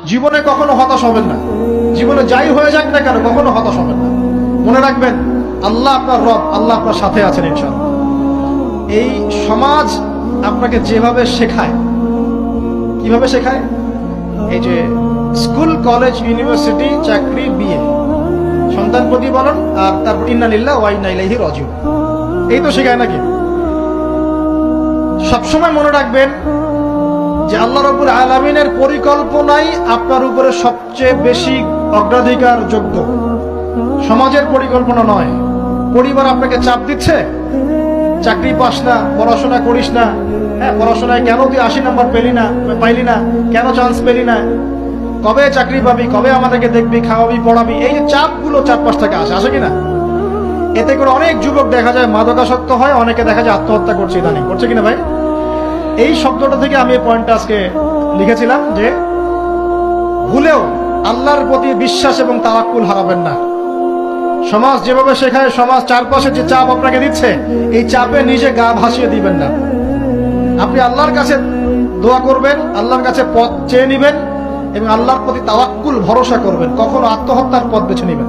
জীবনে কখনো হতাশ হবেন না। জীবনে যাই হয়ে যাক না কেন কখনো হতাশ হবেন না। মনে রাখবেন আল্লাহ আপনার রব, আল্লাহ আপনার সাথে আছেন ইনশাআল্লাহ। এই সমাজ আপনাকে যেভাবে শেখায়, কিভাবে শেখায়, এই যে স্কুল, কলেজ, ইউনিভার্সিটি, চাকরি, বিয়ে, সন্তান প্রতিপালন, আর তারপর ইন্না লিল্লাহি ওয়া ইন্না ইলাইহি রাজিউন, এই তো শেখায় নাকি? সবসময় মনে রাখবেন যে আল্লাহ রাব্বুল আলামিনের পরিকল্পনাই আপনার উপরে সবচেয়ে বেশি অগ্রাধিকার যোগ্য, সমাজের পরিকল্পনা নয়। পরিবার আপনাকে চাপ দিচ্ছে, চাকরি পাস না, পড়াশোনা করিস না, হ্যাঁ পড়াশোনায় কেন তুই 80 নাম্বার পাইলি না, কেন চান্স পেলি না, কবে চাকরি পাবি, কবে আমাদেরকে দেখবি, খাওয়াবি, পড়াবি, এই যে চাপগুলো চারপাশ থেকে আসে কিনা, এতে করে অনেক যুবক দেখা যায় মাদকাসক্ত হয়, অনেকে দেখা যায় আত্মহত্যা করছে, ইদানিং করছে কিনা ভাই? এই শব্দটা থেকে আমি এই পয়েন্টটা আজকে লিখেছিলাম যে ভুলেও আল্লাহর প্রতি বিশ্বাস এবং তাওয়াক্কুল হারাবেন না। সমাজ যেভাবে শেখায়, সমাজ চারপাশে যে চাপ আপনাকে দিচ্ছে, এই চাপে নিজে গা ভাসিয়ে দিবেন না। আপনি আল্লাহর কাছে দোয়া করবেন, আল্লাহর কাছে পথ চেয়ে নিবেন এবং আল্লাহর প্রতি তাওয়াক্কুল ভরসা করবেন। কখনো আত্মহত্যার পথ বেছে নিবেন।